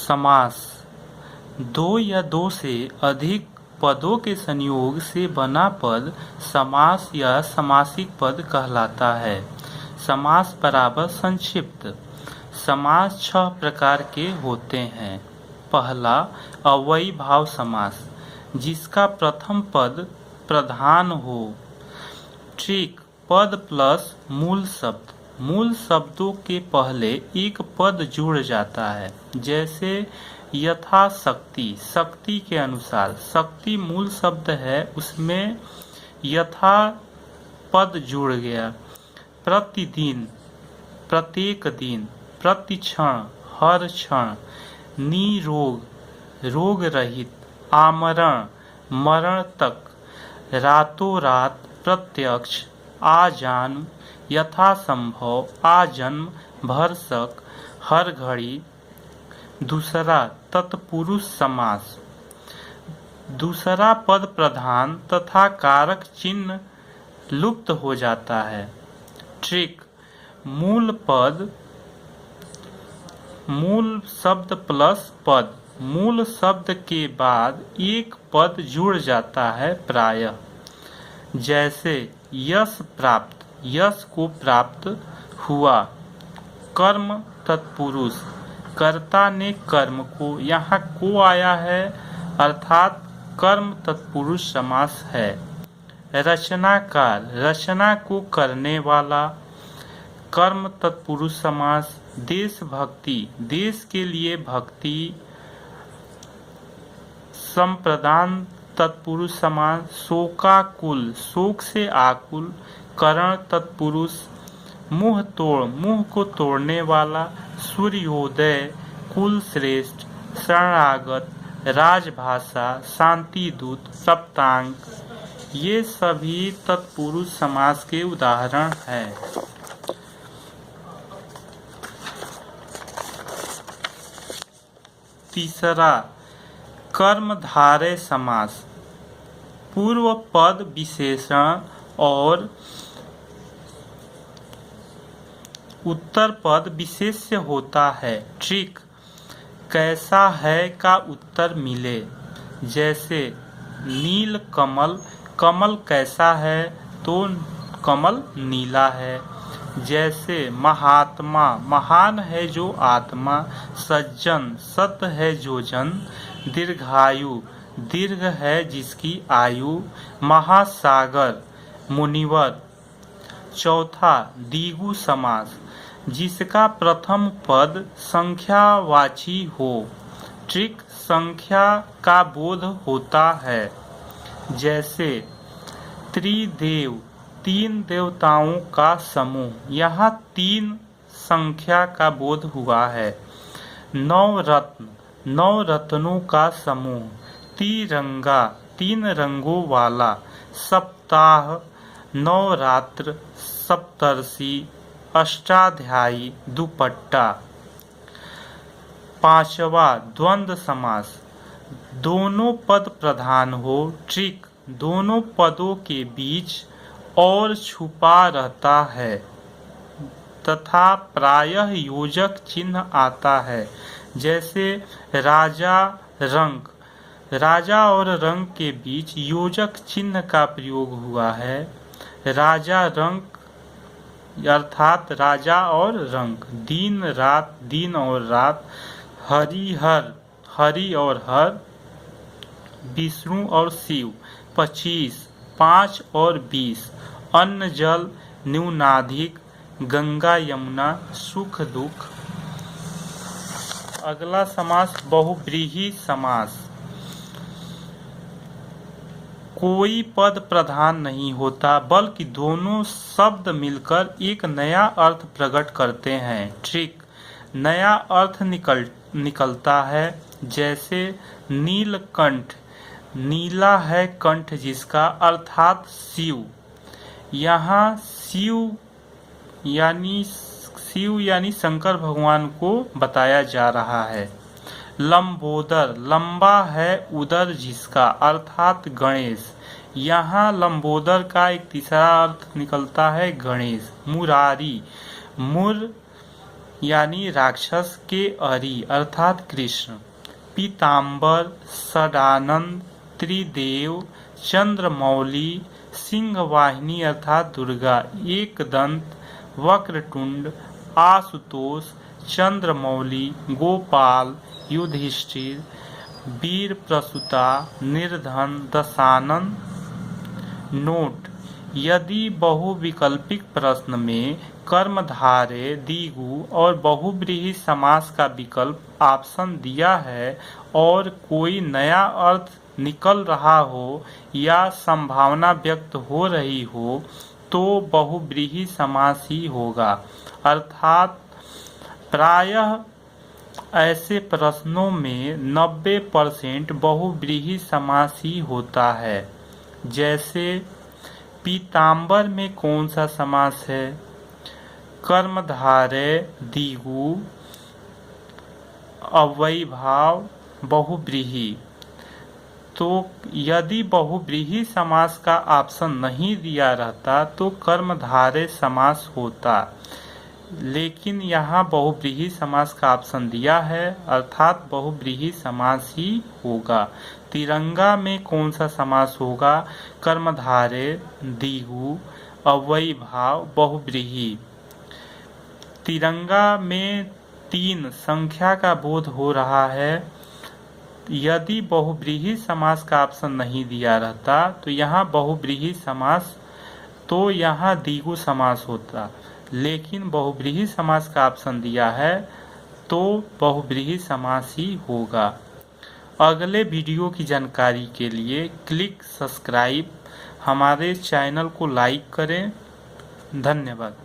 समास दो या दो से अधिक पदों के संयोग से बना पद समास या समासिक पद कहलाता है। समास बराबर संक्षिप्त। समास 6 प्रकार के होते हैं। पहला अव्ययी भाव समास, जिसका प्रथम पद प्रधान हो। ट्रिक पद प्लस मूल शब्द। मूल शब्दों के पहले एक पद जुड़ जाता है, जैसे यथाशक्ति, शक्ति के अनुसार। शक्ति मूल शब्द है, उसमें यथा पद जुड़ गया। प्रतिदिन, प्रत्येक दिन। प्रतिक्षण, हर क्षण। निरोग, रोग रहित। आमरण, मरण तक। रातों रात, प्रत्यक्ष। आजान, यथासंभव। आजन्म, भरसक, हर घड़ी। दूसरा तत्पुरुष समास। दूसरा पद प्रधान तथा कारक चिन्ह लुप्त हो जाता है। ट्रिक मूल पद, मूल शब्द प्लस पद। मूल शब्द के बाद एक पद जुड़ जाता है प्रायः, जैसे यश प्राप्त, यश को प्राप्त हुआ। कर्म तत्पुरुष, कर्ता ने कर्म को, यहाँ को आया है अर्थात कर्म तत्पुरुष समास है। रचनाकार, रचना को करने वाला। कर्म तत्पुरुष समास। देशभक्ति, देश के लिए भक्ति। संप्रदान तत्पुरुष समास। शोकाकुल, शोक से आकुल। करण तत्पुरुष। मुंह तोड़, मुंह को तोड़ने वाला। सूर्योदय, कुल श्रेष्ठ। शरणागत, राजभाषा। शांतिदूत, सप्तांग। ये सभी तत्पुरुष समास के उदाहरण हैं। तीसरा कर्मधारय समास। पूर्व पद विशेषण और उत्तर पद विशेष्य होता है। ट्रिक कैसा है का उत्तर मिले, जैसे नील कमल, कमल कैसा है तो कमल नीला है। जैसे महात्मा, महान है जो आत्मा। सज्जन, सत है जो जन। दीर्घायु, दीर्घ है जिसकी आयु। महासागर, मुनिवर। चौथा द्विगु समास, जिसका प्रथम पद संख्यावाची हो। ट्रिक संख्या का बोध होता है, जैसे त्रिदेव, 3 देवताओं का समूह। यहाँ 3 संख्या का बोध हुआ है। नवरत्न, 9 रत्नों का समूह। तिरंगा, 3 रंगों वाला। सप्ताह, नवरात्र। सप्तर्षि, अष्टाध्यायी, दुपट्टा। पांचवा द्वंद्व समास, दोनों पद प्रधान हो। ट्रिक दोनों पदों के बीच और छुपा रहता है तथा प्रायः योजक चिन्ह आता है, जैसे राजा रंक। राजा और रंक के बीच योजक चिन्ह का प्रयोग हुआ है। राजा रंक अर्थात राजा और रंक। दिन रात, दिन और रात। हरिहर, हरि और हर। विष्णु और शिव। 25, 5 और 20। अन्न जल, न्यूनाधिक। गंगा यमुना, सुख दुख। अगला समास बहुव्रीहि समास। कोई पद प्रधान नहीं होता, बल्कि दोनों शब्द मिलकर एक नया अर्थ प्रकट करते हैं। ट्रिक नया अर्थ निकलता है, जैसे नीलकंठ, नीला है कंठ जिसका, अर्थात शिव। यहाँ शिव यानी शंकर भगवान को बताया जा रहा है। लंबोदर, लंबा है उदर जिसका, अर्थात गणेश। यहाँ लंबोदर का एक तीसरा अर्थ निकलता है गणेश। मुरारी, मुर यानी राक्षस के अरि अर्थात कृष्ण, पीताम्बर, षडानंद, त्रिदेव, चंद्रमौली, सिंहवाहिनी अर्थात दुर्गा, एकदंत, वक्रतुंड, आशुतोष, चंद्रमौली, गोपाल, युधिष्ठिर, वीर प्रसूता, निर्धन, दशानन। नोट: यदि बहुविकल्पिक प्रश्न में कर्मधारय, द्विगु और बहुव्रीहि समास का विकल्प ऑप्शन दिया है और कोई नया अर्थ निकल रहा हो या संभावना व्यक्त हो रही हो तो बहुव्रीहि समास ही होगा। अर्थात प्रायः ऐसे प्रश्नों में 90% बहुव्रीहि समास ही होता है। जैसे पीताम्बर में कौन सा समास है? कर्मधारय, द्विगु, अव्ययीभाव, बहुव्रीहि। तो यदि बहुव्रीहि समास का ऑप्शन नहीं दिया रहता तो कर्मधारय समास होता, लेकिन यहाँ बहुव्रीहि समास का ऑप्शन दिया है अर्थात बहुव्रीहि समास ही होगा। तिरंगा में कौन सा समास होगा? कर्मधारय, द्विगु, अव्ययीभाव, बहुव्रीहि। तिरंगा में 3 संख्या का बोध हो रहा है। यदि बहुव्रीहि समास का ऑप्शन नहीं दिया रहता तो यहाँ बहुव्रीहि समास, तो यहाँ द्विगु समास होता, लेकिन बहुव्रीहि समास का ऑप्शन दिया है तो बहुव्रीहि समास ही होगा। अगले वीडियो की जानकारी के लिए क्लिक सब्सक्राइब, हमारे चैनल को लाइक करें। धन्यवाद।